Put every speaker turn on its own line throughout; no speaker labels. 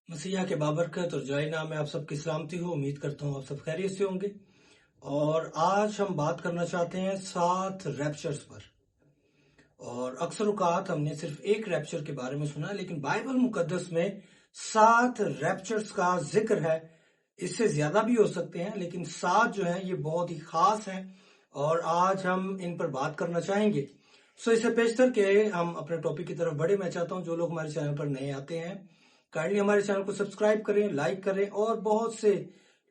مسیح کے بابرکت اور جائے نام میں آپ سب کی سلامتی ہو. امید کرتا ہوں آپ سب خیریت سے ہوں گے. اور آج ہم بات کرنا چاہتے ہیں 7 ریپچرز پر. اور اکثر اوقات ہم نے صرف ایک ریپچر کے بارے میں سنا، لیکن بائبل مقدس میں 7 ریپچرز کا ذکر ہے. اس سے زیادہ بھی ہو سکتے ہیں، لیکن 7 جو ہیں یہ بہت ہی خاص ہیں اور آج ہم ان پر بات کرنا چاہیں گے. اس سے پیشتر کہ ہم اپنے ٹاپک کی طرف بڑھے، میں چاہتا ہوں جو لوگ ہمارے چینل پر نئے آتے ہیں کائنڈلی ہمارے چینل کو سبسکرائب کریں، لائک کریں اور بہت سے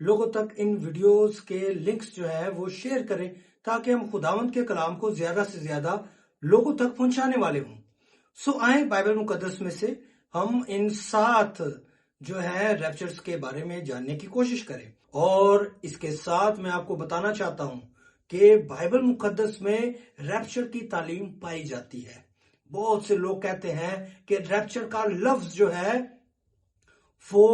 لوگوں تک ان ویڈیوز کے لنکس جو ہیں وہ شیئر کریں تاکہ ہم خداوند کے کلام کو زیادہ سے زیادہ لوگوں تک پہنچانے والے ہوں. آئیں بائبل مقدس میں سے ہم ان 7 جو ہے ریپچرز کے بارے میں جاننے کی کوشش کریں. اور اس کے ساتھ میں آپ کو بتانا چاہتا ہوں کہ بائبل مقدس میں ریپچر کی تعلیم پائی جاتی ہے. بہت سے لوگ کہتے ہیں کہ ریپچر کا لفظ جو ہے وہ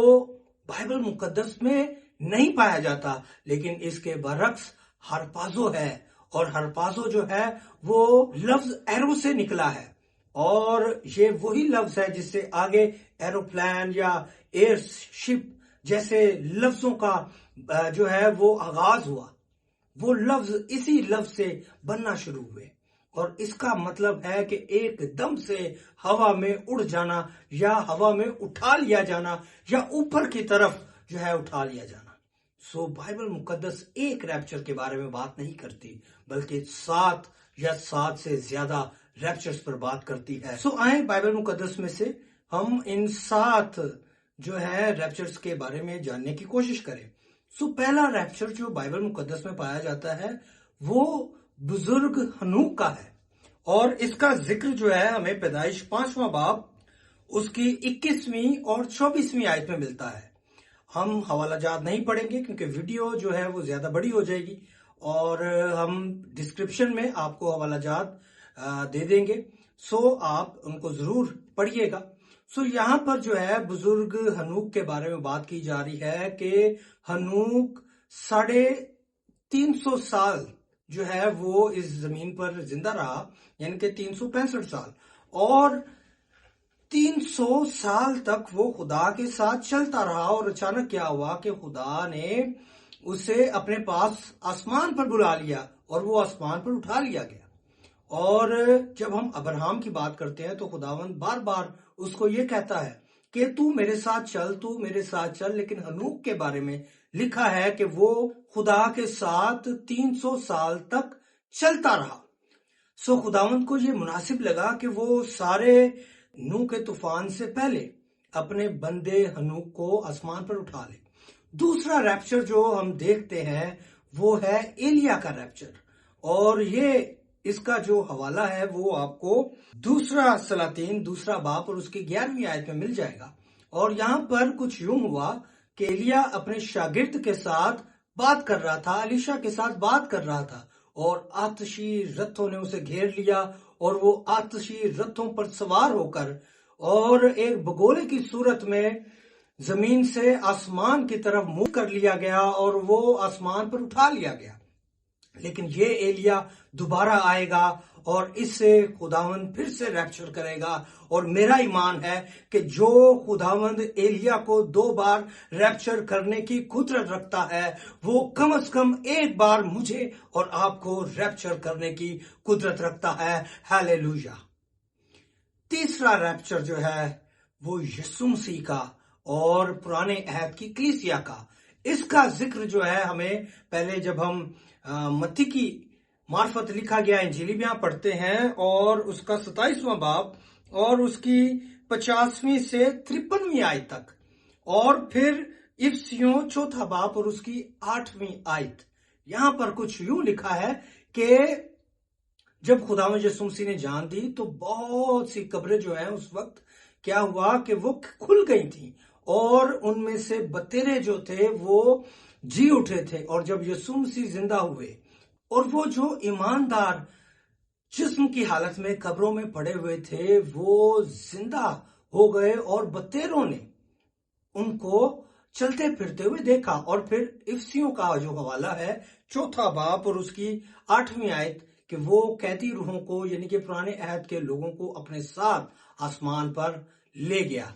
بائبل مقدس میں نہیں پایا جاتا، لیکن اس کے برعکس ہرپازو ہے، اور ہرپازو جو ہے وہ لفظ ایرو سے نکلا ہے، اور یہ وہی لفظ ہے جس سے آگے ایروپلین یا ایئر شپ جیسے لفظوں کا جو ہے وہ آغاز ہوا. وہ لفظ اسی لفظ سے بننا شروع ہوئے، اور اس کا مطلب ہے کہ ایک دم سے ہوا میں اڑ جانا یا ہوا میں اٹھا لیا جانا یا اوپر کی طرف جو ہے اٹھا لیا جانا. بائبل مقدس ایک ریپچر کے بارے میں بات نہیں کرتی، بلکہ 7 یا 7 سے زیادہ ریپچرز پر بات کرتی ہے. آئیں بائبل مقدس میں سے ہم ان 7 جو ہے ریپچرز کے بارے میں جاننے کی کوشش کریں. پہلا ریپچر جو بائبل مقدس میں پایا جاتا ہے وہ بزرگ ہنوک کا ہے، اور اس کا ذکر جو ہے ہمیں پیدائش 5واں باب اس کی 21ویں اور 24ویں آیت میں ملتا ہے. ہم حوالہ جات نہیں پڑھیں گے کیونکہ ویڈیو جو ہے وہ زیادہ بڑی ہو جائے گی، اور ہم ڈسکرپشن میں آپ کو حوالہ جات دے دیں گے، آپ ان کو ضرور پڑھیے گا. یہاں پر جو ہے بزرگ ہنوک کے بارے میں بات کی جا رہی ہے کہ ہنوک 350 سال جو ہے وہ اس زمین پر زندہ رہا، یعنی کہ 365 سال، اور 300 سال تک وہ خدا کے ساتھ چلتا رہا. اور اچانک کیا ہوا کہ خدا نے اسے اپنے پاس آسمان پر بلا لیا اور وہ آسمان پر اٹھا لیا گیا. اور جب ہم ابراہم کی بات کرتے ہیں تو خداوند بار بار اس کو یہ کہتا ہے کہ تو میرے ساتھ چل، لیکن ہنوک کے بارے میں لکھا ہے کہ وہ خدا کے ساتھ 300 سال تک چلتا رہا. خداوند کو یہ مناسب لگا کہ وہ سارے نوح کے طوفان سے پہلے اپنے بندے ہنوک کو آسمان پر اٹھا لے. دوسرا ریپچر جو ہم دیکھتے ہیں وہ ہے ایلیا کا ریپچر، اور اس کا جو حوالہ ہے وہ آپ کو دوسرا سلاطین 2 باب اور اس کی 11ویں آیت میں مل جائے گا. اور یہاں پر کچھ یوں ہوا کہ ایلیا اپنے شاگرد کے ساتھ بات کر رہا تھا، الیشا کے ساتھ بات کر رہا تھا، اور آتشی رتھوں نے اسے گھیر لیا، اور وہ آتشی رتھوں پر سوار ہو کر اور ایک بگولے کی صورت میں زمین سے آسمان کی طرف منہ کر لیا گیا اور وہ آسمان پر اٹھا لیا گیا. لیکن یہ ایلیا دوبارہ آئے گا اور اس سے خداوند پھر سے ریپچر کرے گا. اور میرا ایمان ہے کہ جو خداوند ایلیا کو 2 بار ریپچر کرنے کی قدرت رکھتا ہے، وہ کم از کم ایک بار مجھے اور آپ کو ریپچر کرنے کی قدرت رکھتا ہے. ہاللیلویا. تیسرا ریپچر جو ہے وہ یسوع مسیح کا اور پرانے عہد کی کلیسیا کا. اس کا ذکر جو ہے ہمیں پہلے جب ہم متی کی معرفت لکھا گیا انجیلیاں پڑھتے ہیں، اور اس کا 27واں باب اور اس کی 50ویں سے 53ویں آیت تک، اور پھر افسیوں 4 باب اور اس کی 8ویں آیت. یہاں پر کچھ یوں لکھا ہے کہ جب خداوند یسوع مسیح نے جان دی تو بہت سی قبریں جو ہیں اس وقت کیا ہوا کہ وہ کھل گئی تھیں، اور ان میں سے بتیرے جو تھے وہ جی اٹھے تھے. اور جب یسوع مسیح زندہ ہوئے اور وہ جو ایماندار جسم کی حالت میں قبروں میں پڑے ہوئے تھے وہ زندہ ہو گئے، اور بتیروں نے ان کو چلتے پھرتے ہوئے دیکھا. اور پھر افسیوں کا جو حوالہ ہے 4 باب اور اس کی 8ویں آیت کہ وہ قیدی روحوں کو یعنی کہ پرانے عہد کے لوگوں کو اپنے ساتھ آسمان پر لے گیا.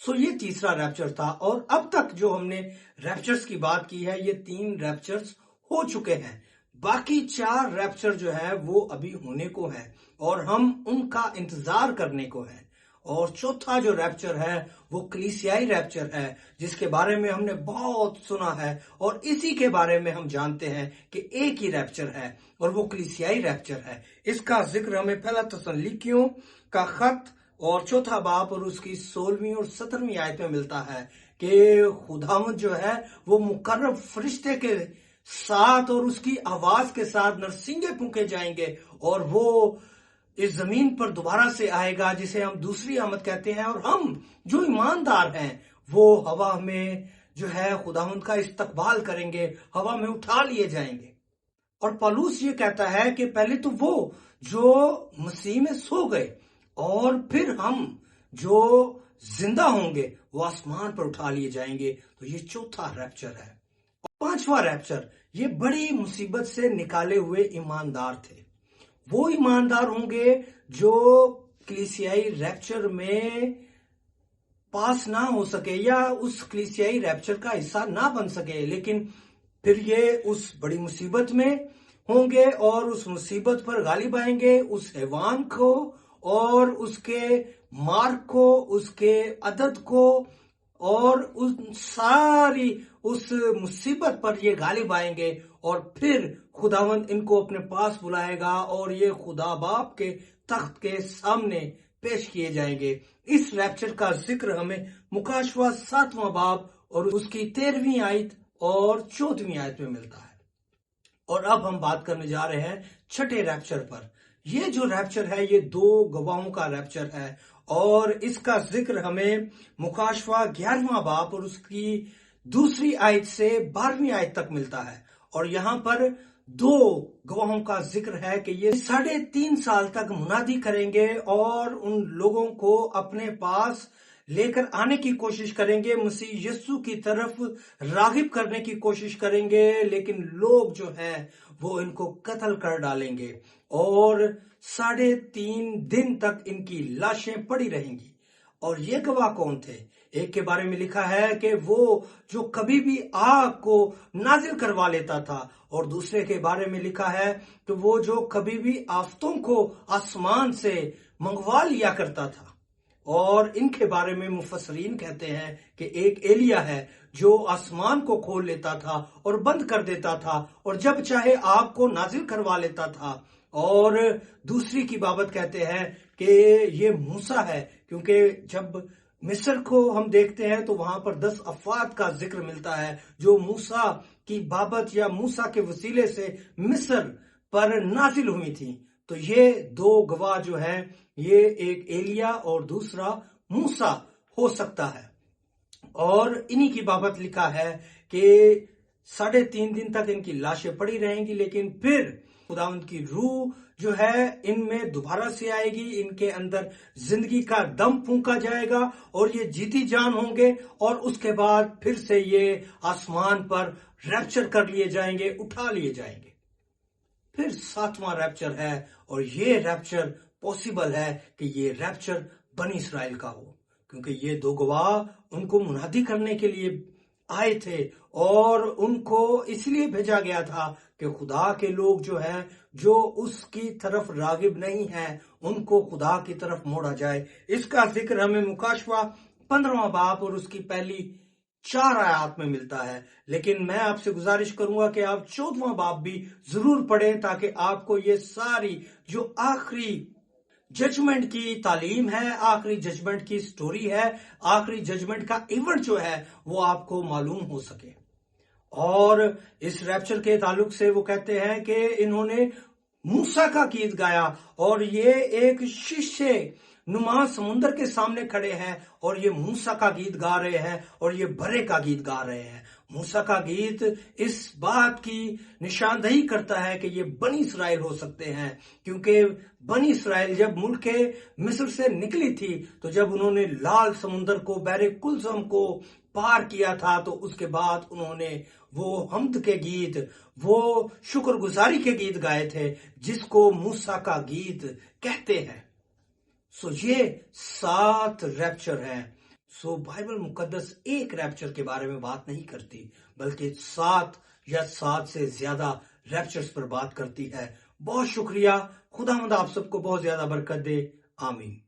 سو یہ تیسرا ریپچر تھا، اور اب تک جو ہم نے ریپچرز کی بات کی ہے یہ 3 ریپچرز ہو چکے ہیں، باقی 4 ریپچر جو ہے وہ ابھی ہونے کو ہیں اور ہم ان کا انتظار کرنے کو ہیں۔ اور چوتھا جو ریپچر ہے وہ کلیسیائی ریپچر ہے، جس کے بارے میں ہم نے بہت سنا ہے، اور اسی کے بارے میں ہم جانتے ہیں کہ ایک ہی ریپچر ہے اور وہ کلیسیائی ریپچر ہے۔ اس کا ذکر ہمیں پہلا تسلنیکیوں کا خط اور 4 باب اور اس کی 16ویں اور 17ویں آیت میں ملتا ہے کہ خداوند جو ہے وہ مقرب فرشتے کے ساتھ اور اس کی آواز کے ساتھ نرسنگے پھونکے جائیں گے، اور وہ اس زمین پر دوبارہ سے آئے گا، جسے ہم دوسری آمد کہتے ہیں، اور ہم جو ایماندار ہیں وہ ہوا میں جو ہے خداوند کا استقبال کریں گے، ہوا میں اٹھا لیے جائیں گے۔ اور پالوس یہ کہتا ہے کہ پہلے تو وہ جو مسیح میں سو گئے، اور پھر ہم جو زندہ ہوں گے وہ آسمان پر اٹھا لیے جائیں گے۔ تو یہ چوتھا ریپچر ہے۔ پانچواں ریپچر، یہ بڑی مصیبت سے نکالے ہوئے ایماندار تھے۔ وہ ایماندار ہوں گے جو کلیسیائی ریپچر میں پاس نہ ہو سکے یا اس کلیسیائی ریپچر کا حصہ نہ بن سکے، لیکن پھر یہ اس بڑی مصیبت میں ہوں گے اور اس مصیبت پر غالب آئیں گے، اس حیوان کو اور اس کے مارک کو، اس کے عدد کو، اور ساری اس مصیبت پر یہ غالب آئیں گے، اور پھر خداوند ان کو اپنے پاس بلائے گا اور یہ خدا باپ کے تخت کے سامنے پیش کیے جائیں گے۔ اس ریپچر کا ذکر ہمیں مکاشفہ 7واں باب اور اس کی 13ویں آیت اور 14ویں آیت میں ملتا ہے۔ اور اب ہم بات کرنے جا رہے ہیں چھٹے ریپچر پر۔ یہ جو ریپچر ہے یہ 2 گواہوں کا ریپچر ہے، اور اس کا ذکر ہمیں مکاشفہ 11واں باب اور اس کی 2 آیت سے 12ویں آیت تک ملتا ہے۔ اور یہاں پر 2 گواہوں کا ذکر ہے کہ یہ 3.5 سال تک منادی کریں گے اور ان لوگوں کو اپنے پاس لے کر آنے کی کوشش کریں گے، مسیح یسوع کی طرف راغب کرنے کی کوشش کریں گے، لیکن لوگ جو ہیں وہ ان کو قتل کر ڈالیں گے، اور 3.5 دن تک ان کی لاشیں پڑی رہیں گی۔ اور یہ گواہ کون تھے؟ ایک کے بارے میں لکھا ہے کہ وہ جو کبھی بھی آگ کو نازل کروا لیتا تھا، اور دوسرے کے بارے میں لکھا ہے کہ وہ جو کبھی بھی آفتوں کو آسمان سے منگوا لیا کرتا تھا۔ اور ان کے بارے میں مفسرین کہتے ہیں کہ ایک ایلیا ہے جو آسمان کو کھول لیتا تھا اور بند کر دیتا تھا، اور جب چاہے آگ کو نازل کروا لیتا تھا۔ اور دوسری کی بابت کہتے ہیں کہ یہ موسیٰ ہے، کیونکہ جب مصر کو ہم دیکھتے ہیں تو وہاں پر 10 افات کا ذکر ملتا ہے جو موسیٰ کی بابت یا موسیٰ کے وسیلے سے مصر پر نازل ہوئی تھی۔ تو یہ 2 گواہ جو ہیں، یہ ایک ایلیا اور دوسرا موسیٰ ہو سکتا ہے۔ اور انہی کی بابت لکھا ہے کہ 3.5 دن تک ان کی لاشیں پڑی رہیں گی، لیکن پھر خداوند کی روح جو ہے ان میں دوبارہ سے آئے گی، ان کے اندر زندگی کا دم پھونکا جائے گا اور یہ جیتی جان ہوں گے، اور اس کے بعد پھر سے یہ آسمان پر ریپچر کر لیے جائیں گے، اٹھا لیے جائیں گے۔ پھر 7واں ریپچر ہے، اور یہ ریپچر پوسیبل ہے کہ یہ ریپچر بنی اسرائیل کا ہو، کیونکہ یہ 2 گواہ ان کو منادی کرنے کے لیے آئے تھے، اور ان کو اس لیے بھیجا گیا تھا کہ خدا کے لوگ جو ہیں جو اس کی طرف راغب نہیں ہیں ان کو خدا کی طرف موڑا جائے۔ اس کا ذکر ہمیں مکاشفہ 15واں باب اور اس کی پہلی 4 آیات میں ملتا ہے، لیکن میں آپ سے گزارش کروں گا کہ آپ 14واں باب بھی ضرور پڑھیں تاکہ آپ کو یہ ساری جو آخری ججمنٹ کی تعلیم ہے، آخری ججمنٹ کی سٹوری ہے، آخری ججمنٹ کا ایونٹ جو ہے وہ آپ کو معلوم ہو سکے۔ اور اس ریپچر کے تعلق سے وہ کہتے ہیں کہ انہوں نے موسیٰ کا گیت گایا، اور یہ ایک شیشے نما سمندر کے سامنے کھڑے ہیں اور یہ موسیٰ کا گیت گا رہے ہیں اور یہ برے کا گیت گا رہے ہیں۔ موسیٰ کا گیت اس بات کی نشاندہی کرتا ہے کہ یہ بنی اسرائیل ہو سکتے ہیں، کیونکہ بنی اسرائیل جب ملک مصر سے نکلی تھی تو جب انہوں نے لال سمندر کو، بحر کلثم کو پار کیا تھا، تو اس کے بعد انہوں نے وہ حمد کے گیت، وہ شکر گزاری کے گیت گائے تھے جس کو موسیٰ کا گیت کہتے ہیں۔ سو یہ 7 ریپچر ہیں۔ سو بائبل مقدس ایک ریپچر کے بارے میں بات نہیں کرتی، بلکہ 7 یا 7 سے زیادہ ریپچرز پر بات کرتی ہے۔ بہت شکریہ، خدا مند آپ سب کو بہت زیادہ برکت دے، آمین۔